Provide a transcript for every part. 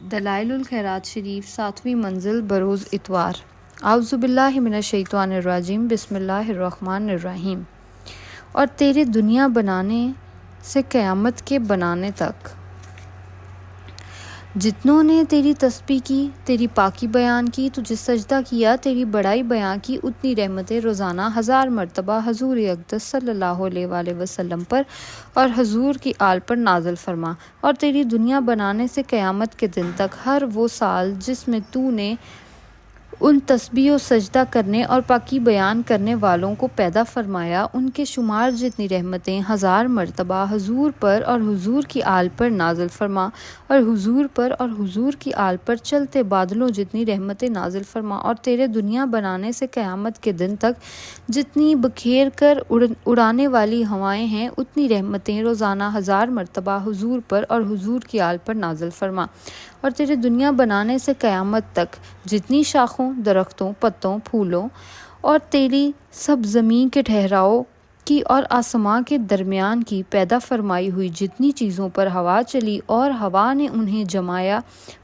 دلائل الخیرات شریف 7ویں منزل بروز اتوار۔ اعوذ باللہ من الشیطان الرجیم، بسم اللہ الرحمن الرحیم۔ اور تیرے دنیا بنانے سے قیامت کے بنانے تک جتنوں نے تیری تسبیح کی، تیری پاکی بیان کی، تجھے سجدہ کیا، تیری بڑائی بیان کی، اتنی رحمتیں روزانہ 1000 مرتبہ حضور اقدس صلی اللہ علیہ وآلہ وسلم پر اور حضور کی آل پر نازل فرما۔ اور تیری دنیا بنانے سے قیامت کے دن تک ہر وہ سال جس میں تو نے ان تسبیح و سجدہ کرنے اور پاکی بیان کرنے والوں کو پیدا فرمایا، ان کے شمار جتنی رحمتیں 1000 مرتبہ حضور پر اور حضور کی آل پر نازل فرما، اور حضور پر اور حضور کی آل پر چلتے بادلوں جتنی رحمتیں نازل فرما۔ اور تیرے دنیا بنانے سے قیامت کے دن تک جتنی بکھیر کر اڑانے والی ہوائیں ہیں، اتنی رحمتیں روزانہ 1000 مرتبہ حضور پر اور حضور کی آل پر نازل فرما۔ اور تیرے دنیا بنانے سے قیامت تک جتنی شاخوں، درختوں، پتوں، پھولوں اور تیری سب زمین کے ٹھہراؤ کی اور آسماں کے درمیان کی پیدا فرمائی ہوئی جتنی چیزوں پر ہوا چلی اور ہوا نے انہیں جمایا،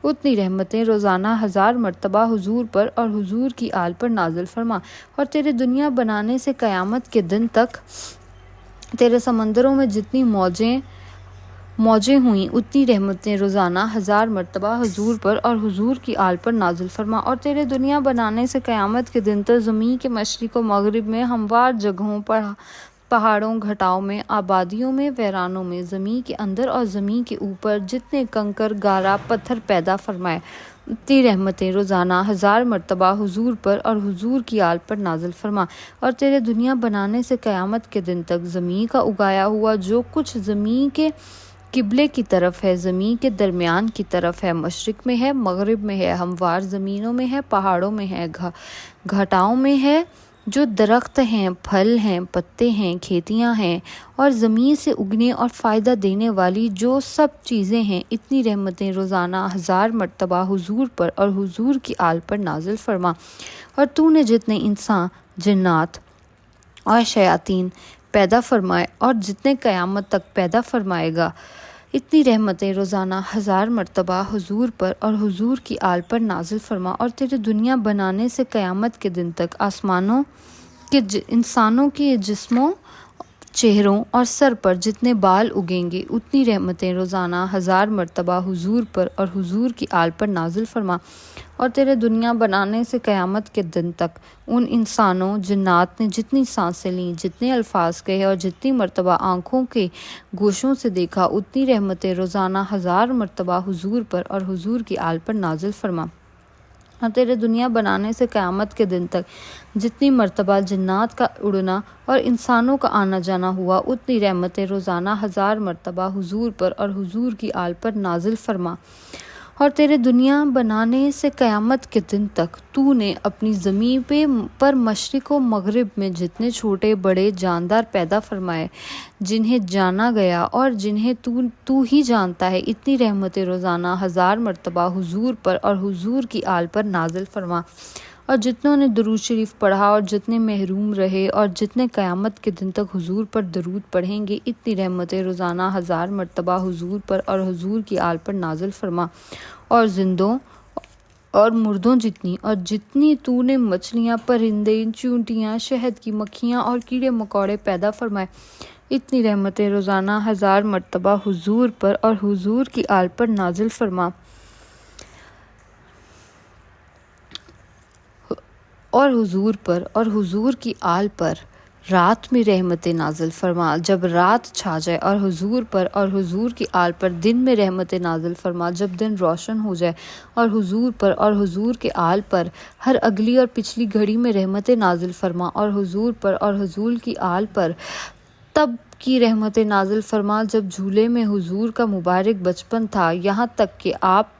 اتنی رحمتیں روزانہ 1000 مرتبہ حضور پر اور حضور کی آل پر نازل فرما۔ اور تیرے دنیا بنانے سے قیامت کے دن تک تیرے سمندروں میں جتنی موجیں ہوئیں، اتنی رحمتیں روزانہ 1000 مرتبہ حضور پر اور حضور کی آل پر نازل فرما۔ اور تیرے دنیا بنانے سے قیامت کے دن تک زمین کے مشرق و مغرب میں ہموار جگہوں پر، پہاڑوں، گھاٹوں میں، آبادیوں میں، ویرانوں میں، زمین کے اندر اور زمین کے اوپر جتنے کنکر، گارا، پتھر پیدا فرمائے، اتنی رحمتیں روزانہ 1000 مرتبہ حضور پر اور حضور کی آل پر نازل فرما۔ اور تیرے دنیا بنانے سے قیامت کے دن تک زمین کا اگایا ہوا جو کچھ زمین کے قبلے کی طرف ہے، زمین کے درمیان کی طرف ہے، مشرق میں ہے، مغرب میں ہے، ہموار زمینوں میں ہے، پہاڑوں میں ہے، گھاٹوں میں ہے، جو درخت ہیں، پھل ہیں، پتے ہیں، کھیتیاں ہیں اور زمین سے اگنے اور فائدہ دینے والی جو سب چیزیں ہیں، اتنی رحمتیں روزانہ 1000 مرتبہ حضور پر اور حضور کی آل پر نازل فرما۔ اور تو نے جتنے انسان، جنات اور شیاطین پیدا فرمائے اور جتنے قیامت تک پیدا فرمائے گا، اتنی رحمتیں روزانہ 1000 مرتبہ حضور پر اور حضور کی آل پر نازل فرما۔ اور تیرے دنیا بنانے سے قیامت کے دن تک آسمانوں کے انسانوں کے جسموں، چہروں اور سر پر جتنے بال اگیں گے، اتنی رحمتیں روزانہ 1000 مرتبہ حضور پر اور حضور کی آل پر نازل فرما۔ اور تیرے دنیا بنانے سے قیامت کے دن تک ان انسانوں، جنات نے جتنی سانسیں لیں، جتنے الفاظ کہے اور جتنی مرتبہ آنکھوں کے گوشوں سے دیکھا، اتنی رحمتیں روزانہ 1000 مرتبہ حضور پر اور حضور کی آل پر نازل فرما۔ اور تیرے دنیا بنانے سے قیامت کے دن تک جتنی مرتبہ جنات کا اڑنا اور انسانوں کا آنا جانا ہوا، اتنی رحمتیں روزانہ 1000 مرتبہ حضور پر اور حضور کی آل پر نازل فرما۔ اور تیرے دنیا بنانے سے قیامت کے دن تک تو نے اپنی زمین پر مشرق و مغرب میں جتنے چھوٹے بڑے جاندار پیدا فرمائے، جنہیں جانا گیا اور جنہیں تو ہی جانتا ہے، اتنی رحمتیں روزانہ 1000 مرتبہ حضور پر اور حضور کی آل پر نازل فرما۔ اور جتنوں نے درود شریف پڑھا اور جتنے محروم رہے اور جتنے قیامت کے دن تک حضور پر درود پڑھیں گے، اتنی رحمتیں روزانہ 1000 مرتبہ حضور پر اور حضور کی آل پر نازل فرما۔ اور زندوں اور مردوں جتنی اور جتنی تو نے مچھلیاں، پرندے، چیونٹیاں، شہد کی مکھیاں اور کیڑے مکوڑے پیدا فرمائے، اتنی رحمتیں روزانہ 1000 مرتبہ حضور پر اور حضور کی آل پر نازل فرما۔ اور حضور پر اور حضور کی آل پر رات میں رحمتیں نازل فرما، جب رات چھا جائے، اور حضور پر اور حضور کی آل پر دن میں رحمتیں نازل فرما، جب دن روشن ہو جائے، اور حضور پر اور حضور کے آل پر ہر اگلی اور پچھلی گھڑی میں رحمتیں نازل فرما، اور حضور پر اور حضور کی آل پر تب کی رحمتیں نازل فرما جب جھولے میں حضور کا مبارک بچپن تھا، یہاں تک کہ آپ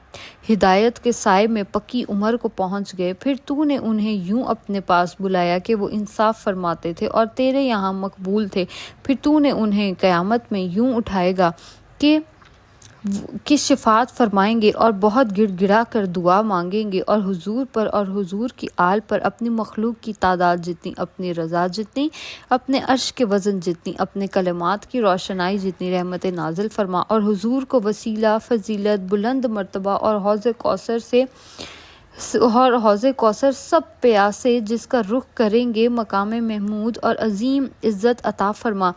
ہدایت کے سائے میں پکی عمر کو پہنچ گئے۔ پھر تو نے انہیں یوں اپنے پاس بلایا کہ وہ انصاف فرماتے تھے اور تیرے یہاں مقبول تھے۔ پھر تو نے انہیں قیامت میں یوں اٹھائے گا کہ کی شفاعت فرمائیں گے اور بہت گڑ گڑا کر دعا مانگیں گے، اور حضور پر اور حضور کی آل پر اپنی مخلوق کی تعداد جتنی، اپنی رضا جتنی، اپنے عرش کے وزن جتنی، اپنے کلمات کی روشنائی جتنی رحمتیں نازل فرما، اور حضور کو وسیلہ، فضیلت، بلند مرتبہ اور حوض کوثر سب پیاسے جس کا رخ کریں گے مقام محمود اور عظیم عزت عطا فرما،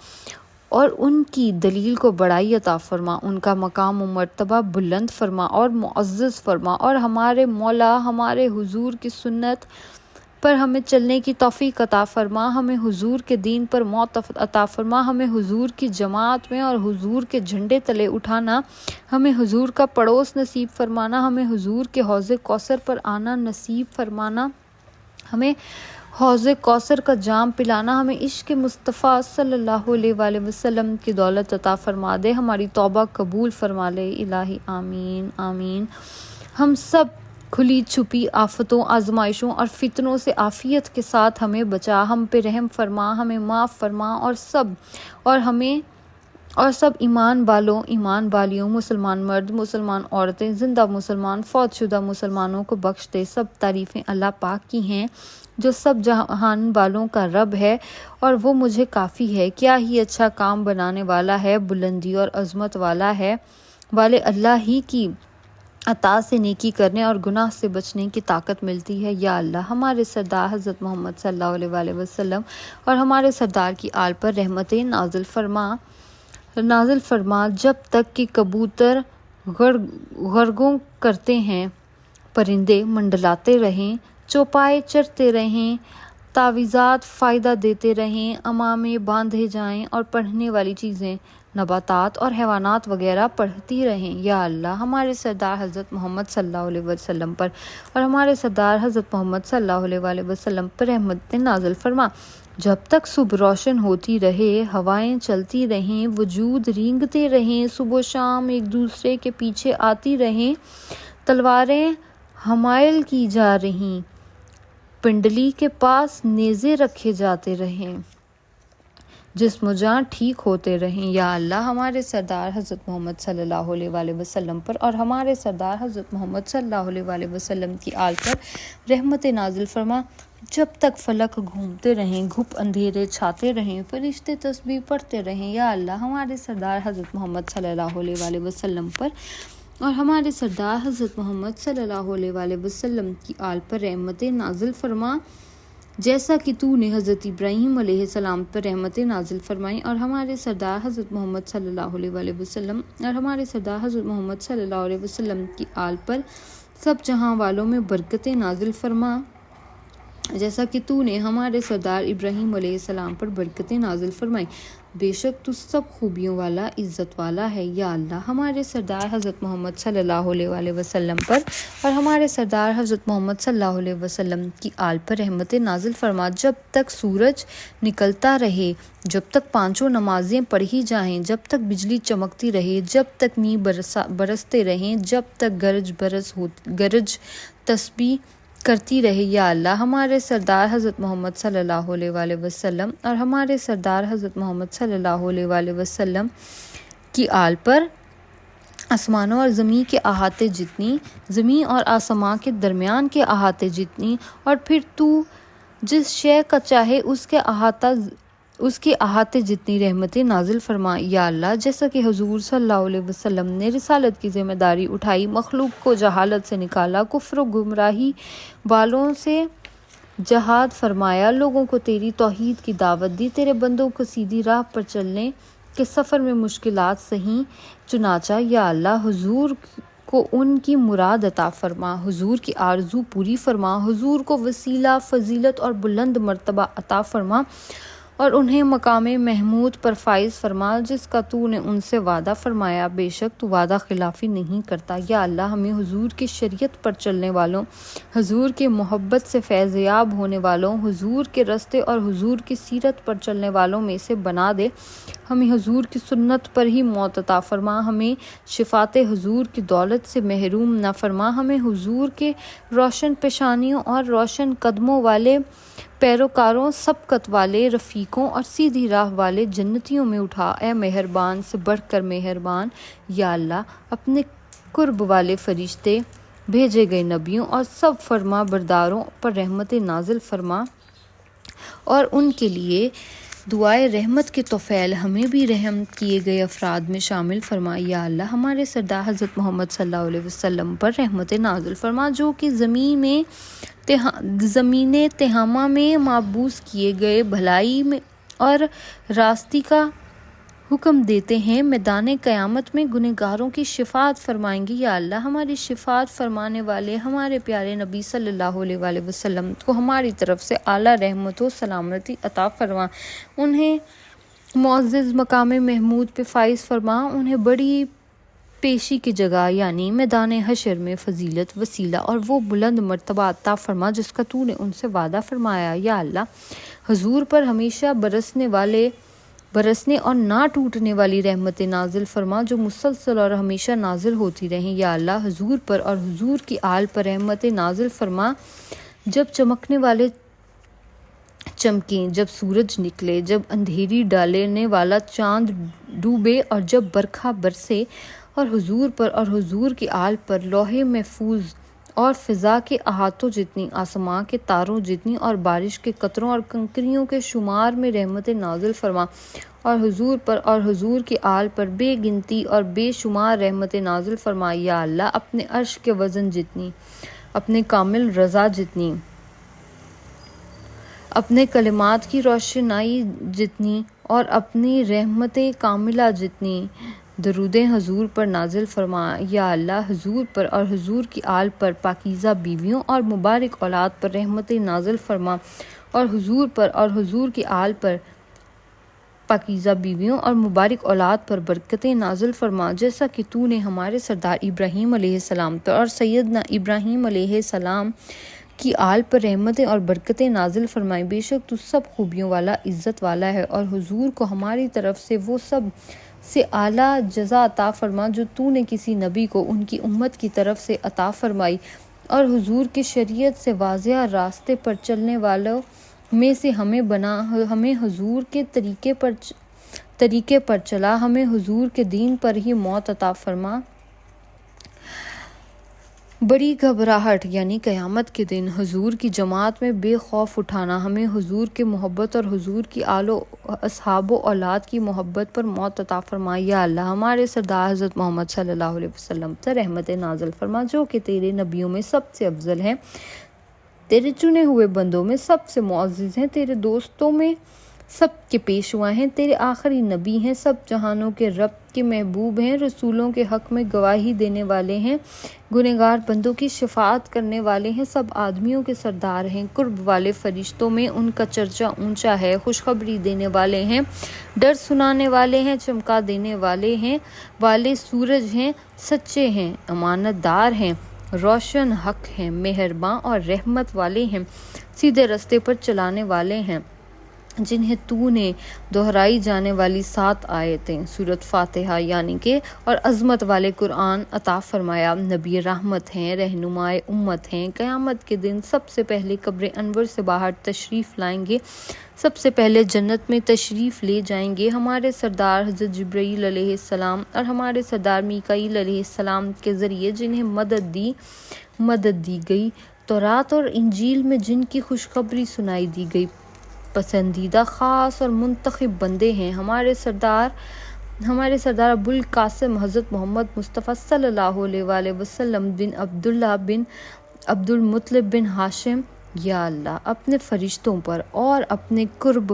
اور ان کی دلیل کو بڑائی عطا فرما، ان کا مقام و مرتبہ بلند فرما اور معزز فرما، اور ہمارے مولا ہمارے حضور کی سنت پر ہمیں چلنے کی توفیق عطا فرما، ہمیں حضور کے دین پر موت عطا فرما، ہمیں حضور کی جماعت میں اور حضور کے جھنڈے تلے اٹھانا، ہمیں حضور کا پڑوس نصیب فرمانا، ہمیں حضور کے حوض کوثر پر آنا نصیب فرمانا، ہمیں حوض کوثر کا جام پلانا، ہمیں عشق مصطفیٰ صلی اللہ علیہ وآلہ وسلم کی دولت عطا فرما دے، ہماری توبہ قبول فرما لے، الہی آمین آمین۔ ہم سب کھلی چھپی آفتوں، آزمائشوں اور فتنوں سے عافیت کے ساتھ ہمیں بچا، ہم پہ رحم فرما، ہمیں معاف فرما، اور سب ایمان والوں، ایمان والیوں، مسلمان مرد، مسلمان عورتیں، زندہ مسلمان، فوت شدہ مسلمانوں کو بخش دے۔ سب تعریفیں اللہ پاک کی ہیں جو سب جہان والوں کا رب ہے، اور وہ مجھے کافی ہے۔ کیا ہی اچھا کام بنانے والا ہے، بلندی اور عظمت والے اللہ ہی کی عطا سے نیکی کرنے اور گناہ سے بچنے کی طاقت ملتی ہے۔ یا اللہ ہمارے سردار حضرت محمد صلی اللہ علیہ وآلہ وسلم اور ہمارے سردار کی آل پر رحمتیں نازل فرما، جب تک کہ کبوتر غرگوں کرتے ہیں، پرندے منڈلاتے رہیں، چوپائے چرتے رہیں، تعویذات فائدہ دیتے رہیں، امامے باندھے جائیں اور پڑھنے والی چیزیں نباتات اور حیوانات وغیرہ پڑھتی رہیں۔ یا اللہ ہمارے سردار حضرت محمد صلی اللہ علیہ وسلم پر اور ہمارے سردار حضرت محمد صلی اللہ علیہ وآلہ وسلم پر رحمتیں نازل فرما، جب تک صبح روشن ہوتی رہے، ہوائیں چلتی رہیں، وجود رینگتے رہیں، صبح و شام ایک دوسرے کے پیچھے آتی رہیں، تلواریں حمائل کی جا رہیں، پنڈلی کے پاس نیزے رکھے جاتے رہیں، جسم و جان ٹھیک ہوتے رہیں۔ یا اللہ ہمارے سردار حضرت محمد صلی اللہ علیہ وآلہ وسلم پر اور ہمارے سردار حضرت محمد صلی اللہ علیہ وآلہ وسلم کی آل پر رحمت نازل فرما، جب تک فلک گھومتے رہیں، گھپ اندھیرے چھاتے رہیں، فرشتے تسبیح پڑھتے رہیں۔ یا اللہ ہمارے سردار حضرت محمد صلی اللہ علیہ وآلہ وسلم پر اور ہمارے سردار حضرت محمد صلی اللہ علیہ وآلہ وسلم کی آل پر رحمتیں نازل فرما، جیسا کہ تو نے حضرت ابراہیم علیہ السلام پر رحمتیں نازل فرمائیں، اور ہمارے سردار حضرت محمد صلی اللہ علیہ وآلہ وسلم اور ہمارے سردار حضرت محمد صلی اللہ علیہ وسلم کی آل پر سب جہاں والوں میں برکتیں نازل فرما، جیسا کہ تو نے ہمارے سردار ابراہیم علیہ السلام پر برکتیں نازل فرمائیں۔ بے شک تو سب خوبیوں والا، عزت والا ہے۔ یا اللہ ہمارے سردار حضرت محمد صلی اللہ علیہ وآلہ وسلم پر اور ہمارے سردار حضرت محمد صلی اللہ علیہ وسلم کی آل پر رحمتیں نازل فرما، جب تک سورج نکلتا رہے، جب تک پانچوں نمازیں پڑھی جائیں، جب تک بجلی چمکتی رہے، جب تک میںہ برستے رہیں، جب تک گرج تسبیح کرتی رہے۔ یا اللہ ہمارے سردار حضرت محمد صلی اللہ علیہ وآلہ وسلم اور ہمارے سردار حضرت محمد صلی اللہ علیہ وآلہ وسلم کی آل پر آسمانوں اور زمین کے احاطے جتنی، زمین اور آسمان کے درمیان کے احاطے جتنی، اور پھر تو جس شے کا چاہے اس کے احاطے جتنی رحمتیں نازل فرما۔ یا اللہ جیسا کہ حضور صلی اللہ علیہ وسلم نے رسالت کی ذمہ داری اٹھائی، مخلوق کو جہالت سے نکالا، کفر و گمراہی والوں سے جہاد فرمایا، لوگوں کو تیری توحید کی دعوت دی، تیرے بندوں کو سیدھی راہ پر چلنے کے سفر میں مشکلات سہیں، چنانچہ یا اللہ حضور کو ان کی مراد عطا فرما، حضور کی آرزو پوری فرما، حضور کو وسیلہ، فضیلت اور بلند مرتبہ عطا فرما، اور انہیں مقام محمود پر فائز فرما جس کا تو نے ان سے وعدہ فرمایا، بے شک تو وعدہ خلافی نہیں کرتا۔ یا اللہ ہمیں حضور کی شریعت پر چلنے والوں، حضور کے محبت سے فیض یاب ہونے والوں، حضور کے رستے اور حضور کی سیرت پر چلنے والوں میں سے بنا دے، ہمیں حضور کی سنت پر ہی موت عطا فرما، ہمیں شفاعت حضور کی دولت سے محروم نہ فرما، ہمیں حضور کے روشن پیشانیوں اور روشن قدموں والے پیروکاروں، سبقت والے رفیقوں اور سیدھی راہ والے جنتیوں میں اٹھا۔ اے مہربان سے بڑھ کر مہربان، یا اللہ اپنے قرب والے فرشتے، بھیجے گئے نبیوں اور سب فرما برداروں پر رحمت نازل فرما اور ان کے لیے دعائے رحمت کے طفیل ہمیں بھی رحم کیے گئے افراد میں شامل فرما۔ یا اللہ ہمارے سردار حضرت محمد صلی اللہ علیہ وسلم پر رحمت نازل فرما، جو کہ زمین تہامہ میں مابعوث کیے گئے بھلائی میں اور راستی کا حکم دیتے ہیں، میدان قیامت میں گنہگاروں کی شفاعت فرمائیں گے۔ یا اللہ ہماری شفاعت فرمانے والے ہمارے پیارے نبی صلی اللہ علیہ وآلہ وسلم کو ہماری طرف سے اعلیٰ رحمت و سلامتی عطا فرما، انہیں معزز مقام محمود پہ فائز فرما، انہیں بڑی پیشی کی جگہ یعنی میدان حشر میں فضیلت، وسیلہ اور وہ بلند مرتبہ عطا فرما جس کا تو نے ان سے وعدہ فرمایا۔ یا اللہ حضور پر ہمیشہ برسنے اور نہ ٹوٹنے والی رحمت نازل فرما، جو مسلسل اور ہمیشہ نازل ہوتی رہیں۔ یا اللہ حضور پر اور حضور کی آل پر رحمت نازل فرما، جب چمکنے والے چمکیں، جب سورج نکلے، جب اندھیری ڈالنے والا چاند ڈوبے اور جب برکھا برسے، اور حضور پر اور حضور کی آل پر لوح محفوظ اور فضا کے احاطوں جتنی، آسمان کے تاروں جتنی اور بارش کے قطروں اور کنکریوں کے شمار میں رحمت نازل فرما، اور حضور پر اور حضور کی آل پر بے گنتی اور بے شمار رحمت نازل فرما۔ یا اللہ اپنے عرش کے وزن جتنی، اپنے کامل رضا جتنی، اپنے کلمات کی روشنائی جتنی اور اپنی رحمت کاملہ جتنی درود حضور پر نازل فرما۔ یا اللہ حضور پر اور حضور کی آل پر پاکیزہ بیویوں اور مبارک اولاد پر رحمت نازل فرما، اور حضور پر اور حضور کی آل پر پاکیزہ بیویوں اور مبارک اولاد پر برکتیں نازل فرما، جیسا کہ تو نے ہمارے سردار ابراہیم علیہ السلام پر اور سیدنا ابراہیم علیہ السلام کی آل پر رحمتیں اور برکتیں نازل فرمائیں۔ بے شک تو سب خوبیوں والا، عزت والا ہے، اور حضور کو ہماری طرف سے وہ سب سے اعلیٰ جزا عطا فرما جو تو نے کسی نبی کو ان کی امت کی طرف سے عطا فرمائی، اور حضور کی شریعت سے واضح راستے پر چلنے والوں میں سے ہمیں بنا، ہمیں حضور کے طریقے پر چلا، ہمیں حضور کے دین پر ہی موت عطا فرما۔ بڑی گھبراہٹ یعنی قیامت کے دن حضور کی جماعت میں بے خوف اٹھانا، ہمیں حضور کی محبت اور حضور کی آل و اصحاب و اولاد کی محبت پر موت عطا فرما۔ یا اللہ ہمارے سردار حضرت محمد صلی اللہ علیہ وسلم پر رحمت نازل فرما، جو کہ تیرے نبیوں میں سب سے افضل ہیں، تیرے چنے ہوئے بندوں میں سب سے معزز ہیں، تیرے دوستوں میں سب کے پیشوا ہیں، تیرے آخری نبی ہیں، سب جہانوں کے رب کے محبوب ہیں، رسولوں کے حق میں گواہی دینے والے ہیں، گنہگار بندوں کی شفاعت کرنے والے ہیں، سب آدمیوں کے سردار ہیں، قرب والے فرشتوں میں ان کا چرچا اونچا ہے، خوشخبری دینے والے ہیں، ڈر سنانے والے ہیں، چمکا دینے والے سورج ہیں، سچے ہیں، امانت دار ہیں، روشن حق ہیں، مہرباں اور رحمت والے ہیں، سیدھے راستے پر چلانے والے ہیں، جنہیں تو نے دہرائی جانے والی 7 آیتیں سورۃ فاتحہ یعنی کہ اور عظمت والے قرآن عطا فرمایا، نبی رحمت ہیں، رہنمائے امت ہیں، قیامت کے دن سب سے پہلے قبر انور سے باہر تشریف لائیں گے، سب سے پہلے جنت میں تشریف لے جائیں گے، ہمارے سردار حضرت جبرائیل علیہ السلام اور ہمارے سردار میکائیل علیہ السلام کے ذریعے جنہیں مدد دی گئی، تورات اور انجیل میں جن کی خوشخبری سنائی دی گئی، پسندیدہ خاص اور منتخب بندے ہیں، ہمارے سردار ابو القاسم حضرت محمد مصطفیٰ صلی اللہ علیہ وآلہ وسلم بن عبداللہ بن عبد المطلب بن ہاشم۔ یا اللہ اپنے فرشتوں پر اور اپنے قرب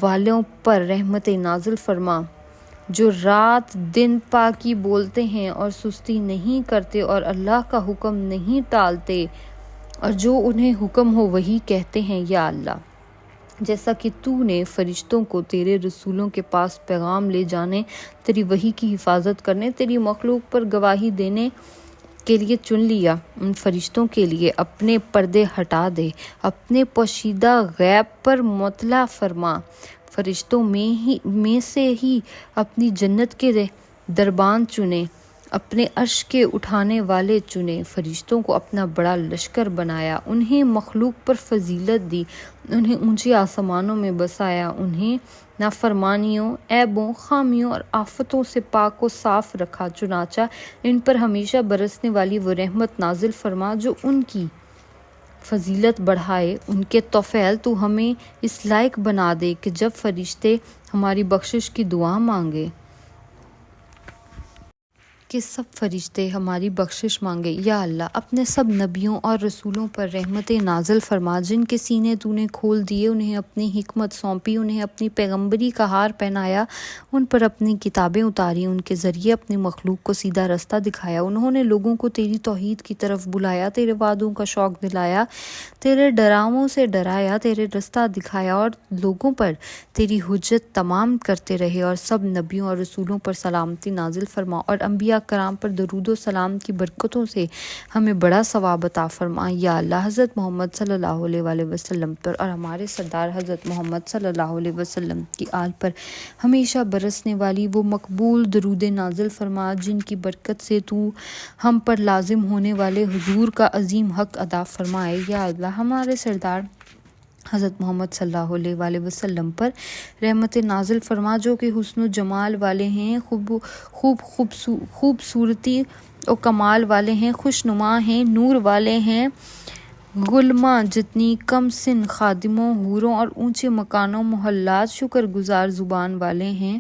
والوں پر رحمت نازل فرما، جو رات دن پاکی بولتے ہیں اور سستی نہیں کرتے اور اللہ کا حکم نہیں ٹالتے، اور جو انہیں حکم ہو وہی کہتے ہیں۔ یا اللہ جیسا کہ تو نے فرشتوں کو تیرے رسولوں کے پاس پیغام لے جانے، تیری وحی کی حفاظت کرنے، تیری مخلوق پر گواہی دینے کے لیے چن لیا، ان فرشتوں کے لیے اپنے پردے ہٹا دے، اپنے پوشیدہ غیب پر مطلع فرما، فرشتوں میں سے ہی اپنی جنت کے دربان چنے، اپنے عرش کے اٹھانے والے چنے، فرشتوں کو اپنا بڑا لشکر بنایا، انہیں مخلوق پر فضیلت دی، انہیں اونچے آسمانوں میں بسایا، انہیں نافرمانیوں، عیبوں، خامیوں اور آفتوں سے پاک و صاف رکھا، چنانچہ ان پر ہمیشہ برسنے والی وہ رحمت نازل فرما جو ان کی فضیلت بڑھائے۔ ان کے توفیل تو ہمیں اس لائق بنا دے کہ جب فرشتے ہماری بخشش کی دعا مانگے یا اللہ اپنے سب نبیوں اور رسولوں پر رحمت نازل فرما، جن کے سینے تو نے کھول دیے، انہیں اپنی حکمت سونپی، انہیں اپنی پیغمبری کا ہار پہنایا، ان پر اپنی کتابیں اتاری، ان کے ذریعے اپنی مخلوق کو سیدھا رستہ دکھایا، انہوں نے لوگوں کو تیری توحید کی طرف بلایا، تیرے وعدوں کا شوق دلایا، تیرے ڈراؤوں سے ڈرایا، تیرے رستہ دکھایا اور لوگوں پر تیری حجت تمام کرتے رہے، اور سب نبیوں اور رسولوں پر سلامتی نازل فرما اور انبیاء کرام پر درود و سلام کی برکتوں سے ہمیں بڑا ثواب عطا فرما۔ یا اللہ حضرت محمد صلی اللہ علیہ وآلہ وسلم پر اور ہمارے سردار حضرت محمد صلی اللہ علیہ وسلم کی آل پر ہمیشہ برسنے والی وہ مقبول درود نازل فرما، جن کی برکت سے تو ہم پر لازم ہونے والے حضور کا عظیم حق ادا فرمائے۔ یا اللہ ہمارے سردار حضرت محمد صلی اللہ علیہ وآلہ وسلم پر رحمت نازل فرما، جو کہ حسن و جمال والے ہیں، خوبصورتی و کمال والے ہیں، خوش نما ہیں، نور والے ہیں، غلماں جتنی کم سن خادموں، حوروں اور اونچے مکانوں محلات، شکر گزار زبان والے ہیں،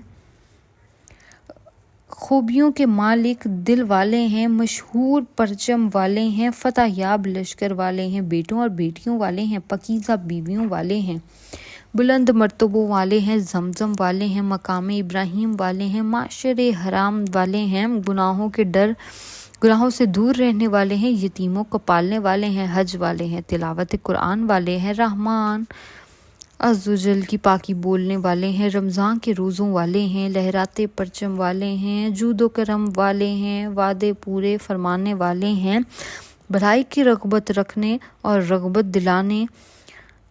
خوبیوں کے مالک دل والے ہیں، مشہور پرچم والے ہیں، فتح یاب لشکر والے ہیں، بیٹوں اور بیٹیوں والے ہیں، پاکیزہ بیویوں والے ہیں، بلند مرتبوں والے ہیں، زمزم والے ہیں، مقام ابراہیم والے ہیں، معاشر حرام والے ہیں، گناہوں سے دور رہنے والے ہیں، یتیموں کو پالنے والے ہیں، حج والے ہیں، تلاوت قرآن والے ہیں، رحمان عز و جل کی پاکی بولنے والے ہیں، رمضان کے روزوں والے ہیں، لہراتے پرچم والے ہیں، جود و کرم والے ہیں، وعدے پورے فرمانے والے ہیں، بھلائی کی رغبت رکھنے اور رغبت دلانے،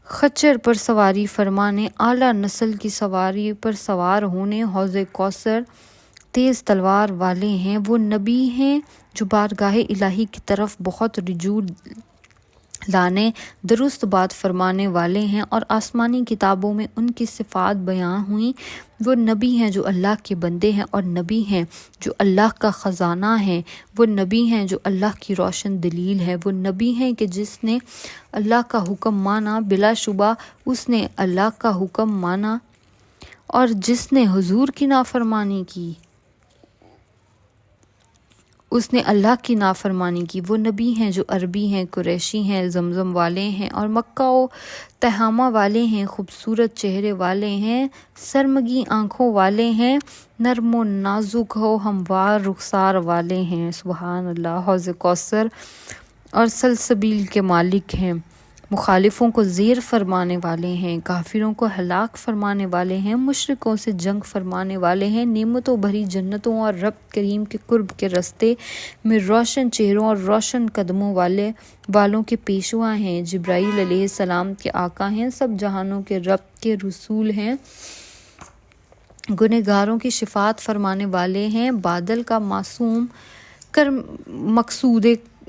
خچر پر سواری فرمانے، اعلیٰ نسل کی سواری پر سوار ہونے، حوض کوثر تیز تلوار والے ہیں، وہ نبی ہیں جو بارگاہ الہی کی طرف بہت رجوع لانے، درست بات فرمانے والے ہیں، اور آسمانی کتابوں میں ان کی صفات بیان ہوئیں، وہ نبی ہیں جو اللہ کے بندے ہیں، اور نبی ہیں جو اللہ کا خزانہ ہیں، وہ نبی ہیں جو اللہ کی روشن دلیل ہے، وہ نبی ہیں کہ جس نے اللہ کا حکم مانا بلا شبہ اس نے اللہ کا حکم مانا، اور جس نے حضور کی نافرمانی کی اس نے اللہ کی نافرمانی کی، وہ نبی ہیں جو عربی ہیں، قریشی ہیں، زمزم والے ہیں اور مکہ و تہامہ والے ہیں، خوبصورت چہرے والے ہیں، سرمگی آنکھوں والے ہیں، نرم و نازک و ہموار رخسار والے ہیں، سبحان اللہ، حوض کوثر اور سلسبیل کے مالک ہیں، مخالفوں کو زیر فرمانے والے ہیں، کافروں کو ہلاک فرمانے والے ہیں، مشرکوں سے جنگ فرمانے والے ہیں، نعمتوں بھری جنتوں اور رب کریم کے قرب کے رستے میں روشن چہروں اور روشن قدموں والوں کے پیشوا ہیں، جبرائیل علیہ السلام کے آقا ہیں، سب جہانوں کے رب کے رسول ہیں، گنہگاروں کی شفاعت فرمانے والے ہیں، بادل کا معصوم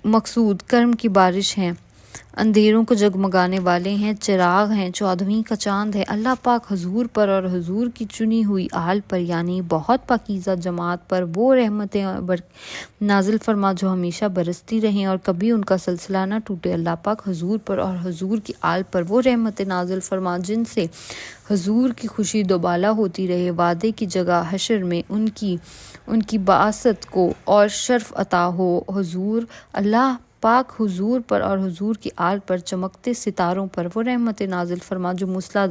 مقصود کرم کی بارش ہیں، اندھیروں کو جگمگانے والے ہیں، چراغ ہیں، 14ویں کا چاند ہے، اللہ پاک حضور پر اور حضور کی چنی ہوئی آل پر یعنی بہت پاکیزہ جماعت پر وہ رحمتیں نازل فرما جو ہمیشہ برستی رہیں اور کبھی ان کا سلسلہ نہ ٹوٹے، اللہ پاک حضور پر اور حضور کی آل پر وہ رحمتیں نازل فرما جن سے حضور کی خوشی دوبالا ہوتی رہے، وعدے کی جگہ حشر میں ان کی بعثت کو اور شرف عطا ہو، حضور اللہ پاک حضور پر اور حضور کی آل پر چمکتے ستاروں پر وہ رحمت نازل فرما جو مسلح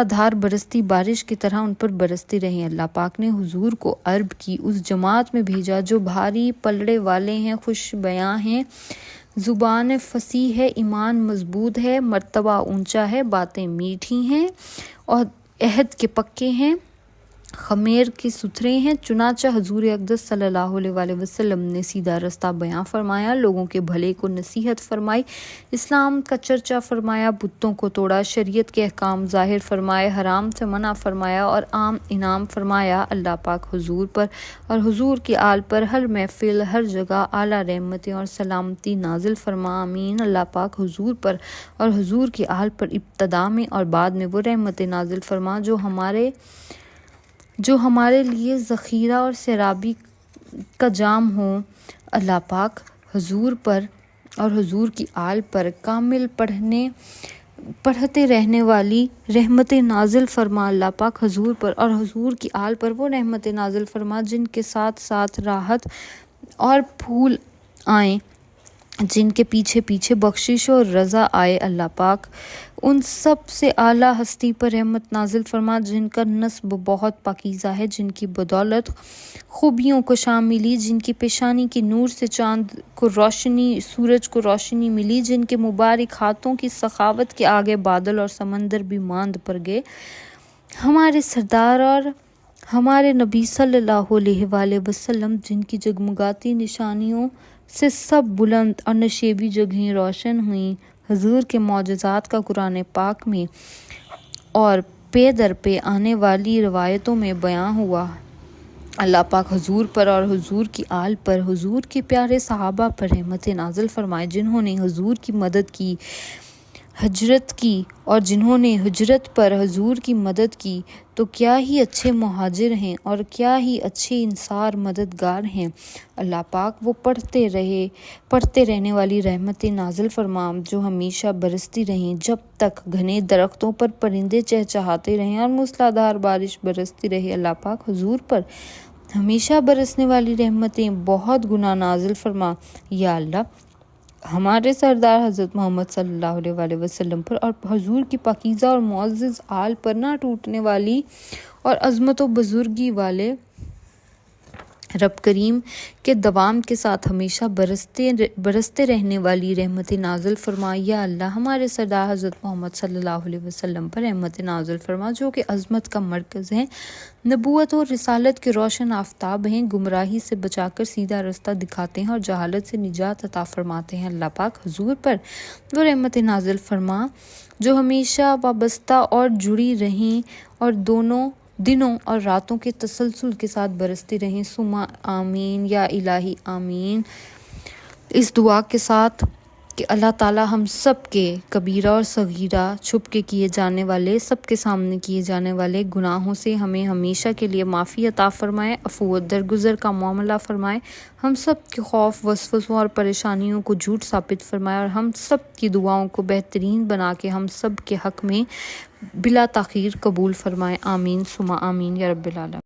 دھار برستی بارش کی طرح ان پر برستی رہیں، اللہ پاک نے حضور کو عرب کی اس جماعت میں بھیجا جو بھاری پلڑے والے ہیں، خوش بیاں ہیں، زبان فصیح ہے، ایمان مضبوط ہے، مرتبہ اونچا ہے، باتیں میٹھی ہیں اور عہد کے پکے ہیں، خمیر کے ستھرے ہیں۔ چنانچہ حضور اقدس صلی اللہ علیہ وآلہ وسلم نے سیدھا رستہ بیان فرمایا، لوگوں کے بھلے کو نصیحت فرمائی، اسلام کا چرچا فرمایا، بتوں کو توڑا، شریعت کے احکام ظاہر فرمائے، حرام سے منع فرمایا اور عام انعام فرمایا۔ اللہ پاک حضور پر اور حضور کی آل پر ہر محفل ہر جگہ اعلیٰ رحمتیں اور سلامتی نازل فرما، آمین۔ اللہ پاک حضور پر اور حضور کی آل پر ابتدا میں اور بعد میں وہ رحمتیں نازل فرما جو ہمارے لیے ذخیرہ اور سیرابی کا جام ہوں۔ اللہ پاک حضور پر اور حضور کی آل پر کامل پڑھتے رہنے والی رحمتیں نازل فرما۔ اللہ پاک حضور پر اور حضور کی آل پر وہ رحمتیں نازل فرما جن کے ساتھ ساتھ راحت اور پھول آئیں، جن کے پیچھے پیچھے بخشش اور رضا آئے۔ اللہ پاک ان سب سے اعلیٰ ہستی پر رحمت نازل فرما جن کا نسب بہت پاکیزہ ہے، جن کی بدولت خوبیوں کو شام ملی، جن کی پیشانی کے نور سے چاند کو روشنی، سورج کو روشنی ملی، جن کے مبارک ہاتھوں کی سخاوت کے آگے بادل اور سمندر بھی ماند پڑ گئے۔ ہمارے سردار اور ہمارے نبی صلی اللہ علیہ وآلہ وسلم جن کی جگمگاتی نشانیوں سے سب بلند اور نشیبی جگہیں روشن ہوئیں، حضور کے معجزات کا قرآن پاک میں اور پے در پے آنے والی روایتوں میں بیان ہوا۔ اللہ پاک حضور پر اور حضور کی آل پر، حضور کے پیارے صحابہ پر رحمت نازل فرمائے جنہوں نے حضور کی مدد کی، ہجرت کی، اور جنہوں نے ہجرت پر حضور کی مدد کی تو کیا ہی اچھے مہاجر ہیں اور کیا ہی اچھے انصار مددگار ہیں۔ اللہ پاک وہ پڑھتے رہنے والی رحمتیں نازل فرما جو ہمیشہ برستی رہیں، جب تک گھنے درختوں پر پرندے چہچہاتے رہیں اور موسلادھار بارش برستی رہے۔ اللہ پاک حضور پر ہمیشہ برسنے والی رحمتیں بہت گنا نازل فرما۔ یا اللہ ہمارے سردار حضرت محمد صلی اللہ علیہ وآلہ وسلم پر اور حضور کی پاکیزہ اور معزز آل پر نہ ٹوٹنے والی اور عظمت و بزرگی والے رب کریم کے دوام کے ساتھ ہمیشہ برستے رہنے والی رحمتیں نازل فرما۔ یا اللہ ہمارے سردار حضرت محمد صلی اللہ علیہ وسلم پر رحمتیں نازل فرما جو کہ عظمت کا مرکز ہیں، نبوت اور رسالت کے روشن آفتاب ہیں، گمراہی سے بچا کر سیدھا رستہ دکھاتے ہیں اور جہالت سے نجات عطا فرماتے ہیں۔ اللہ پاک حضور پر وہ رحمتیں نازل فرما جو ہمیشہ وابستہ اور جڑی رہیں اور دنوں اور راتوں کے تسلسل کے ساتھ برستی رہیں۔ ثم آمین یا الہی آمین۔ اس دعا کے ساتھ کہ اللہ تعالیٰ ہم سب کے کبیرہ اور صغیرہ چھپ کے کیے جانے والے، سب کے سامنے کیے جانے والے گناہوں سے ہمیں ہمیشہ کے لیے معافی عطا فرمائے، عفو و درگزر کا معاملہ فرمائے، ہم سب کے خوف، وسوسوں اور پریشانیوں کو جھوٹ ثابت فرمائے اور ہم سب کی دعاؤں کو بہترین بنا کے ہم سب کے حق میں بلا تاخیر قبول فرمائے۔ آمین ثم آمین یا رب العالمین۔